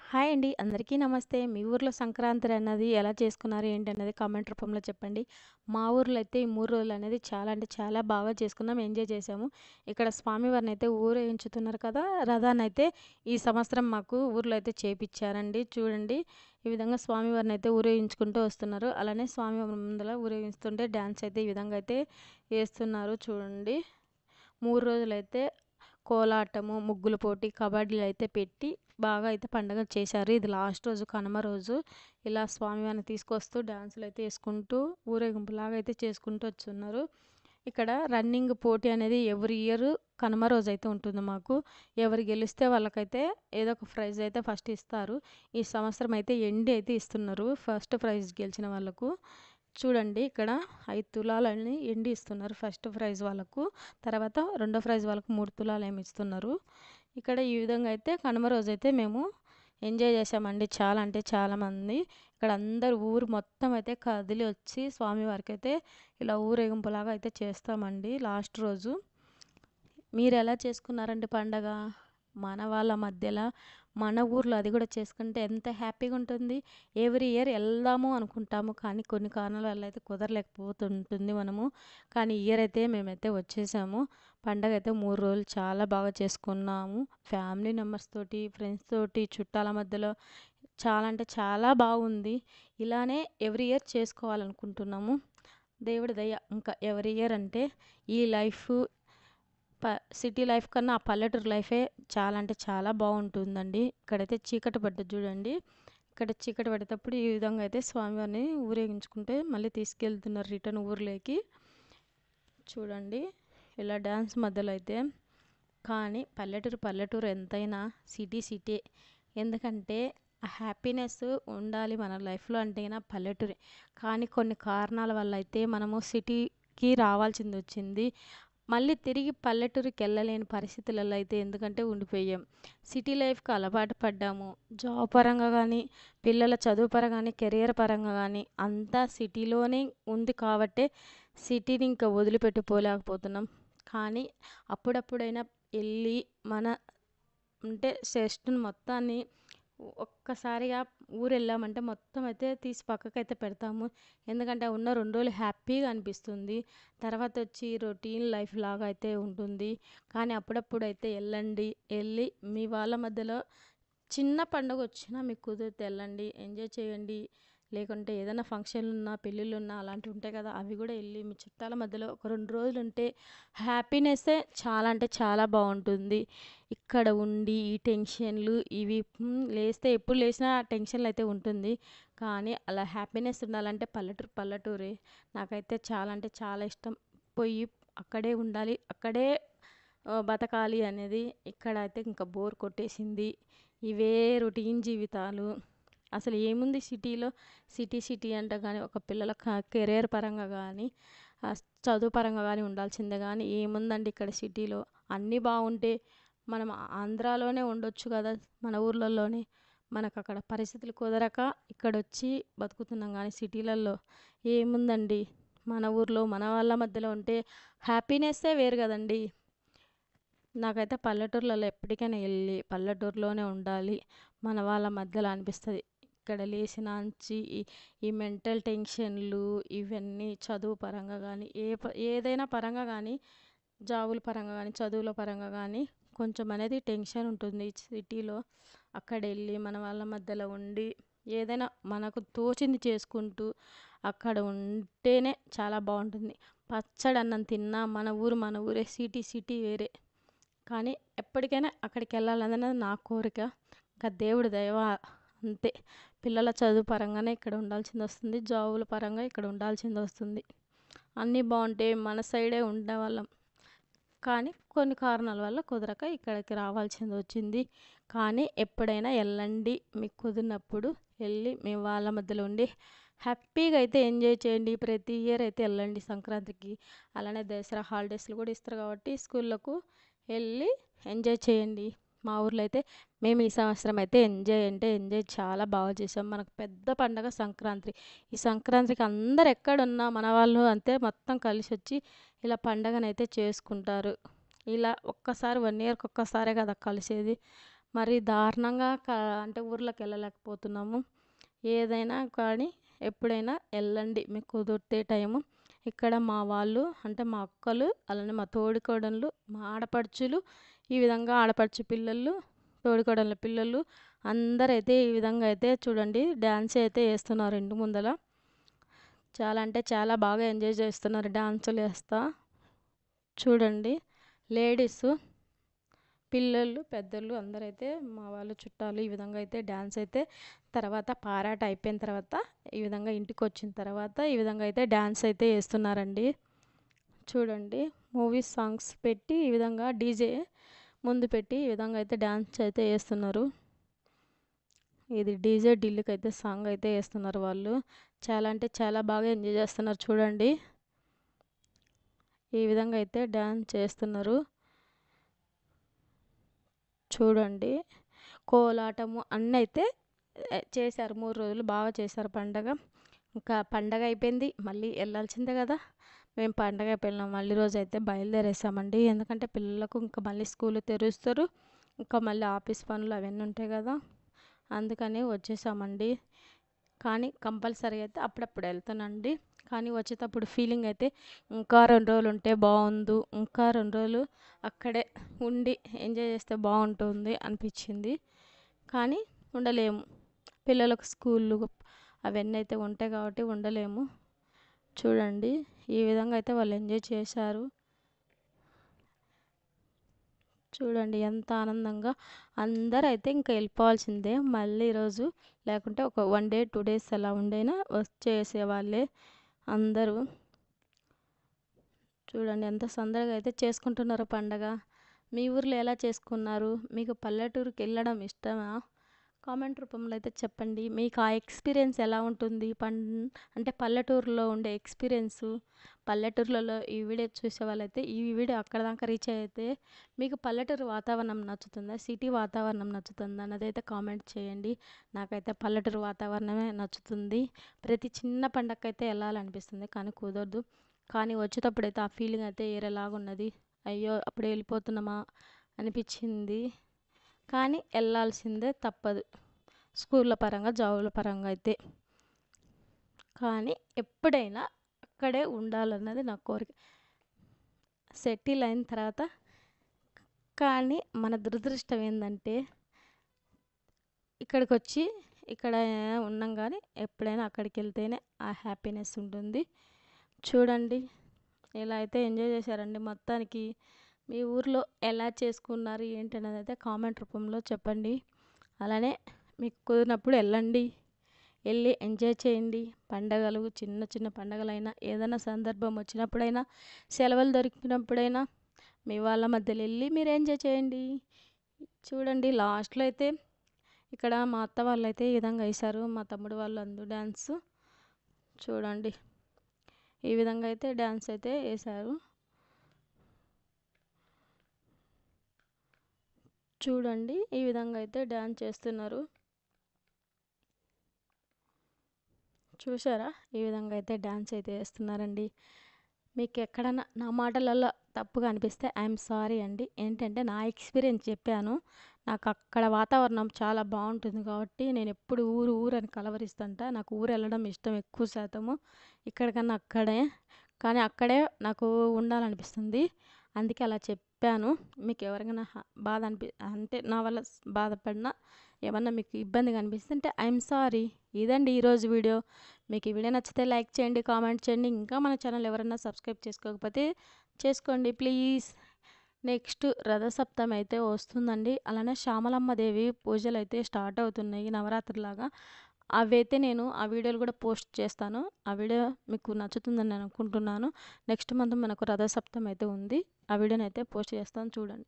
Hi అండి. అందరికీ నమస్తే. మీ ఊర్లో సంక్రాంతి అన్నది ఎలా చేసుకున్నారు? ఏంటన్నది కామెంట్ రూపంలో చెప్పండి. మా ఊర్లో అయితే ఈ 3 రోజులనేది చాలా అంటే చాలా బాగా చేసుకున్నాం. ఎంజాయ్ చేశాము. ఇక్కడ స్వామివారినైతే ఊరేగించుతున్నారు కదా! రథాన్నయితే ఈ సంవత్సరం మాకు ఊర్లో అయితే చేపిచ్చారండి. చూడండి. ఈ విధంగా స్వామివారినైతే ఊరేగించుకుంటూ వస్తున్నారు. అలానే స్వామివారి ముందల ఊరేగిస్తుంటే డాన్స్ అయితే ఈ విధంగా అయితే ఏస్తున్నారు చూడండి. 3 రోజులైతే కోలాటము, ముగ్గుల పోటీ, కబడ్డీలైతే పెట్టి బాగా అయితే పండగ చేశారు. ఇది లాస్ట్ రోజు కనుమ రోజు. ఇలా స్వామివారిని తీసుకొస్తూ డాన్సులైతే యేసుకుంటూ ఊరేగింపులాగా అయితే చేసుకుంటూ వచ్చున్నారు. ఇక్కడ రన్నింగ్ పోటీ అనేది ఎవ్రీ ఇయర్ కనుమ రోజైతే ఉంటుంది మాకు. ఎవరు గెలిస్తే వాళ్ళకైతే ఏదో ఒక ప్రైజ్ అయితే ఫస్ట్ ఇస్తారు. ఈ సంవత్సరం అయితే ఎండి అయితే ఇస్తున్నారు ఫస్ట్ ప్రైజ్ గెలిచిన వాళ్ళకు. చూడండి ఇక్కడ 5 తులాలని ఎండి ఇస్తున్నారు ఫస్ట్ ప్రైజ్ వాళ్ళకు. తర్వాత రెండో ప్రైజ్ వాళ్ళకు 3 తులాలేమో ఇస్తున్నారు. ఇక్కడ ఈ విధంగా అయితే కనుమ రోజైతే మేము ఎంజాయ్ చేశామండి. చాలా అంటే చాలామంది. ఇక్కడ అందరూ ఊరు మొత్తం అయితే కదిలి వచ్చి స్వామివారికైతే ఇలా ఊరేగింపులాగా అయితే చేస్తామండి లాస్ట్ రోజు. మీరెలా చేసుకున్నారండి పండగ? మన వాళ్ళ మధ్యల, మన ఊర్లో అది కూడా చేసుకుంటే ఎంత హ్యాపీగా ఉంటుంది. ఎవ్రీ ఇయర్ వెళ్దాము అనుకుంటాము. కానీ కొన్ని కారణాల వల్ల అయితే కుదరలేకపోతుంటుంది మనము. కానీ ఈ ఇయర్ అయితే మేమైతే వచ్చేసాము. పండగ అయితే 3 రోజులు చాలా బాగా చేసుకున్నాము. ఫ్యామిలీ మెంబర్స్ తోటి, ఫ్రెండ్స్ తోటి, చుట్టాల మధ్యలో చాలా అంటే చాలా బాగుంది. ఇలానే ఎవ్రీ ఇయర్ చేసుకోవాలనుకుంటున్నాము. దేవుడి దయ ఇంకా ఎవ్రీ ఇయర్ అంటే ఈ లైఫ్ సిటీ లైఫ్ కన్నా ఆ పల్లెటూరు లైఫే చాలా అంటే చాలా బాగుంటుందండి. ఇక్కడైతే చీకటి పడ్డది చూడండి. ఇక్కడ చీకటి పడేటప్పుడు ఈ విధంగా అయితే స్వామివారిని ఊరేగించుకుంటే మళ్ళీ తీసుకెళ్తున్నారు రిటర్న్ ఊర్లోకి. చూడండి ఇలా డ్యాన్స్ మధ్యలో అయితే. కానీ పల్లెటూరు ఎంతైనా సిటీ సిటీ. ఎందుకంటే ఆ హ్యాపీనెస్ ఉండాలి మన లైఫ్లో అంటేనా పల్లెటూరే. కానీ కొన్ని కారణాల వల్ల అయితే మనము సిటీకి రావాల్సింది వచ్చింది. మళ్ళీ తిరిగి పల్లెటూరికి వెళ్ళలేని పరిస్థితులలో అయితే ఎందుకంటే ఉండిపోయాం. సిటీ లైఫ్కి అలవాటు పడ్డాము. జాబ్ పరంగా కానీ, పిల్లల చదువు పరంగా కానీ, కెరియర్ పరంగా కానీ అంతా సిటీలోనే ఉంది కాబట్టే సిటీని ఇంకా వదిలిపెట్టిపోలేకపోతున్నాం. కానీ అప్పుడప్పుడైనా వెళ్ళి మన అంటే చెస్ట్‌ని మొత్తాన్ని ఒక్కసారిగా ఊరెళ్ళామంటే మొత్తం అయితే తీసి పక్కకైతే పెడతాము. ఎందుకంటే ఉన్న 2 రోజులు హ్యాపీగా అనిపిస్తుంది. తర్వాత వచ్చి రొటీన్ లైఫ్ లాగా అయితే ఉంటుంది. కానీ అప్పుడప్పుడైతే ఎళ్ళండి. ఎళ్ళి మీ వాళ్ళ మధ్యలో చిన్న పండగొచ్చినా మీకు కుదిరితే ఎళ్ళండి. ఎంజాయ్ చేయండి. లేకుంటే ఏదైనా ఫంక్షన్లున్నా, పెళ్ళిళ్ళున్నా అలాంటివి ఉంటాయి కదా! అవి కూడా ఎళ్ళి మీ చుట్టాల మధ్యలో ఒక 2 రోజులుంటే హ్యాపీనెస్సే చాలా అంటే చాలా బావుంటుంది. ఇక్కడ ఉండి ఈ టెన్షన్‌లు ఇవి లేస్తే ఎప్పుడు లేసినా టెన్షన్‌లయితే ఉంటుంది. కానీ అలా హ్యాపీనెస్ ఉండాలంటే పల్లెటూరే. నాకైతే చాలా అంటే చాలా ఇష్టం. పొయ్యి అక్కడే ఉండాలి. అక్కడే బతకాలి అనేది. ఇక్కడైతే ఇంకా బోర్ కొట్టేసింది. ఇవే రొటీన్ జీవితాలు. అసలు ఏముంది సిటీలో? సిటీ అంటే గానీ ఒక పిల్లల కెరియర్ పరంగా గానీ, చదువు పరంగా గానీ ఉండాల్సిందే గానీ ఏముందండి ఇక్కడ సిటీలో? అన్నీ బావుంటే మనం ఆంధ్రాలోనే ఉండొచ్చు గదా! మన ఊర్లల్లోనే. మనకక్కడ పరిస్థితులు కుదరక ఇక్కడొచ్చి బతుకుతున్నాం గానీ సిటీలల్లో ఏముందండి? మన ఊర్లో మన వాళ్ళ మధ్యలో ఉంటే హ్యాపీనెస్సే వేరు గదండీ! నాకైతే పల్లెటూర్లలో ఎప్పటికైనా ఎళ్ళి పల్లెటూరులోనే ఉండాలి. మన వాళ్ళ మధ్యలో అనిపిస్తది. ఇక్కడ లేసినాంచి ఈ మెంటల్ టెన్షన్‌లు ఇవన్నీ చదువు పరంగా గానీ, ఏదైనా పరంగా గానీ, జాబుల పరంగా గానీ, చదువుల పరంగా గానీ కొంచెం అనేది టెన్షన్ ఉంటుంది సిటీలో. అక్కడెళ్ళి మన వాళ్ళ మధ్యలో ఉండి, ఏదైనా మనకు తోచింది చేసుకుంటూ అక్కడ ఉంటేనే చాలా బావుంటుంది. పచ్చడన్నం తిన్నా మన ఊరే. సిటీ వేరే. కానీ ఎప్పటికైనా అక్కడికెళ్ళాలన్నది నా కోరిక. ఇంకా దేవుడి దయ అంతే. పిల్లల చదువు పరంగానే ఇక్కడ ఉండాల్సిందొస్తుంది. జాబుల పరంగా ఇక్కడ ఉండాల్సిందొస్తుంది. అన్నీ బావుంటే మన సైడే ఉండేవాళ్ళం. కానీ కొన్ని కారణాల వల్ల కుదరక ఇక్కడికి రావాల్సిందొచ్చింది. కానీ ఎప్పుడైనా ఎళ్ళండి. మీకు కుదిరినప్పుడు ఎళ్ళి మీ వాళ్ళ మధ్యలో ఉండి హ్యాపీగా అయితే ఎంజాయ్ చేయండి. ప్రతి ఇయర్ అయితే ఎళ్ళండి సంక్రాంతికి. అలానే దసరా హాలిడేస్‌లు కూడా ఇస్తారు కాబట్టి స్కూల్లకు ఎళ్ళి ఎంజాయ్ చేయండి. మా ఊర్లో అయితే మేము ఈ సంవత్సరం అయితే ఎంజాయ్ అంటే ఎంజాయ్ చాలా బాగా చేసాం. మనకు పెద్ద పండగ సంక్రాంతి. ఈ సంక్రాంతికి అందరూ ఎక్కడున్నా మన వాళ్ళు అంతే మొత్తం కలిసొచ్చి ఇలా పండగనైతే చేసుకుంటారు. ఇలా ఒక్కసారి 1 ఇయర్‌కి ఒక్కసారే కదా కలిసేది. మరి దారుణంగా అంటే ఊర్లోకి వెళ్ళలేకపోతున్నాము. ఏదైనా కానీ ఎప్పుడైనా వెళ్ళండి మీకు కుదిరితే టైము. ఇక్కడ మా వాళ్ళు అంటే మా అక్కలు, అలానే మా తోడికోడళ్ళు, మా ఆడపడుచులు, ఈ విధంగా ఆడపడుచు పిల్లలు, తోడికోడళ్ళ పిల్లలు అందరైతే ఈ విధంగా అయితే చూడండి డ్యాన్స్ అయితే వేస్తున్నారు ఇంటి ముందల. చాలా అంటే చాలా బాగా ఎంజాయ్ చేస్తున్నారు డాన్సులు వేస్తా. చూడండి లేడీసు, పిల్లలు, పెద్దలు అందరైతే మా వాళ్ళు చుట్టాలు ఈ విధంగా అయితే డ్యాన్స్ అయితే తర్వాత పారాట అయిపోయిన తర్వాత ఈ విధంగా ఇంటికి వచ్చిన తర్వాత ఈ విధంగా అయితే డ్యాన్స్ అయితే వేస్తున్నారండి. చూడండి మూవీ సాంగ్స్ పెట్టి ఈ విధంగా డీజే ముందు పెట్టి ఈ విధంగా అయితే డ్యాన్స్ అయితే వేస్తున్నారు. ఇది డీజే ఢిల్లీకి అయితే సాంగ్ అయితే వేస్తున్నారు వాళ్ళు. చాలా అంటే చాలా బాగా ఎంజాయ్ చేస్తున్నారు చూడండి. ఈ విధంగా అయితే డ్యాన్స్ చేస్తున్నారు చూడండి. కోలాటము అన్నీ అయితే చేశారు. 3 రోజులు బాగా చేశారు పండగ. ఇంకా పండగ అయిపోయింది. మళ్ళీ వెళ్ళాల్సిందే కదా. మేము పండగ అయిపోయిన మళ్ళీ రోజు అయితే బయలుదేరేసామండి. ఎందుకంటే పిల్లలకు ఇంకా మళ్ళీ స్కూల్ తెరుస్తారు. ఇంకా మళ్ళీ ఆఫీస్ పనులు అవన్నీ ఉంటాయి కదా. అందుకని వచ్చేసామండి. కానీ కంపల్సరీ అయితే అప్పుడప్పుడు వెళ్తానండి. కానీ వచ్చేటప్పుడు ఫీలింగ్ అయితే ఇంకా 2 రోజులు ఉంటే బాగుండు, ఇంకా 2 రోజులు అక్కడే ఉండి ఎంజాయ్ చేస్తే బాగుంటుంది అనిపించింది. కానీ ఉండలేము. పిల్లలకు స్కూళ్ళు అవన్నీ అయితే ఉంటాయి కాబట్టి ఉండలేము. చూడండి ఈ విధంగా అయితే వాళ్ళు ఎంజాయ్ చేశారు. చూడండి ఎంత ఆనందంగా అందరూ అయితే ఇంకా వెళ్ళిపోవాల్సిందే మళ్ళీ ఈరోజు. లేకుంటే ఒక 1 డే 2 డేస్ అలా ఉండైనా వచ్చేసేవాళ్ళే అందరూ. చూడండి ఎంత సందడిగా అయితే చేసుకుంటున్నారో పండగ. మీ ఊర్లో ఎలా చేసుకున్నారు? మీకు పల్లెటూరుకి వెళ్ళడం ఇష్టమా? కామెంట్ రూపంలో అయితే చెప్పండి. మీకు ఆ ఎక్స్పీరియన్స్ ఎలా ఉంటుంది? అంటే పల్లెటూరులో ఉండే ఎక్స్పీరియన్సు. పల్లెటూర్లలో ఈ వీడియో చూసే వాళ్ళైతే ఈ వీడియో అక్కడ దాకా రీచ్ అయితే మీకు పల్లెటూరు వాతావరణం నచ్చుతుందా, సిటీ వాతావరణం నచ్చుతుందా అన్నది అయితే కామెంట్ చేయండి. నాకైతే పల్లెటూరు వాతావరణమే నచ్చుతుంది. ప్రతి చిన్న పండగకైతే వెళ్ళాలనిపిస్తుంది కానీ కుదరదు. కానీ వచ్చేటప్పుడైతే ఆ ఫీలింగ్ అయితే వేరేలాగున్నది. అయ్యో అప్పుడే వెళ్ళిపోతున్నామా అనిపించింది. కానీ వెళ్ళాల్సిందే తప్పదు. స్కూళ్ళ పరంగా, జాబుల పరంగా అయితే. కానీ ఎప్పుడైనా అక్కడే ఉండాలన్నది నా కోరిక. సెటిల్ అయిన తర్వాత కానీ మన దురదృష్టం ఏంటంటే ఇక్కడికి వచ్చి ఇక్కడ ఉన్నాం కానీ ఎప్పుడైనా అక్కడికి వెళ్తేనే ఆ హ్యాపీనెస్ ఉంటుంది. చూడండి ఎలా అయితే ఎంజాయ్ చేశారండి మొత్తానికి. మీ ఊర్లో ఎలా చేసుకున్నారు ఏంటనేది అయితే కామెంట్ రూపంలో చెప్పండి. అలానే మీకు కుదిరినప్పుడు వెళ్ళండి. వెళ్ళి ఎంజాయ్ చేయండి. పండగలు చిన్న చిన్న పండగలైనా ఏదైనా సందర్భం వచ్చినప్పుడైనా సెలవులు దొరికినప్పుడైనా మీ వాళ్ళ మధ్యలో వెళ్ళి మీరు ఎంజాయ్ చేయండి. చూడండి లాస్ట్లో అయితే ఇక్కడ మా అత్త వాళ్ళు అయితే ఈ విధంగా వేశారు. మా తమ్ముడు వాళ్ళు అందరూ డ్యాన్స్ చూడండి ఈ విధంగా అయితే డ్యాన్స్ అయితే వేశారు. చూడండి ఈ విధంగా అయితే డ్యాన్స్ చేస్తున్నారు. చూసారా ఈ విధంగా అయితే డ్యాన్స్ అయితే వేస్తున్నారండి. మీకు ఎక్కడన్నా నా మాటలలో తప్పుగా అనిపిస్తే ఐఎమ్ సారీ అండి. ఏంటంటే నా ఎక్స్పీరియన్స్ చెప్పాను. నాకు అక్కడ వాతావరణం చాలా బాగుంటుంది కాబట్టి నేను ఎప్పుడు ఊరు ఊరు అని కలవరిస్తుంటా. నాకు ఊరు వెళ్ళడం ఇష్టం ఎక్కువ శాతము. ఇక్కడికన్నా అక్కడే. కానీ అక్కడే నాకు ఉండాలనిపిస్తుంది. అందుకే అలా చెప్పాను. మీకు ఎవరికైనా బాధ అంటే నా వల్ల బాధపడినా ఏమన్నా మీకు ఇబ్బందిగా అనిపిస్తుంటే ఐఎమ్ సారీ. ఇదండి ఈరోజు వీడియో. మీకు ఈ వీడియో నచ్చితే లైక్ చేయండి, కామెంట్ చేయండి. ఇంకా మన ఛానల్ ఎవరైనా సబ్స్క్రైబ్ చేసుకోకపోతే చేసుకోండి ప్లీజ్. నెక్స్ట్ రథసప్తమి అయితే వస్తుందండి. అలానే శ్యామలమ్మ దేవి పూజలు అయితే స్టార్ట్ అవుతున్నాయి నవరాత్రిలాగా. అవైతే నేను ఆ వీడియోలు కూడా పోస్ట్ చేస్తాను. ఆ వీడియో మీకు నచ్చుతుందని నేను అనుకుంటున్నాను. నెక్స్ట్ మంత్ మనకు రథసప్తమి అయితే ఉంది. ఆ వీడియోని అయితే పోస్ట్ చేస్తాను చూడండి.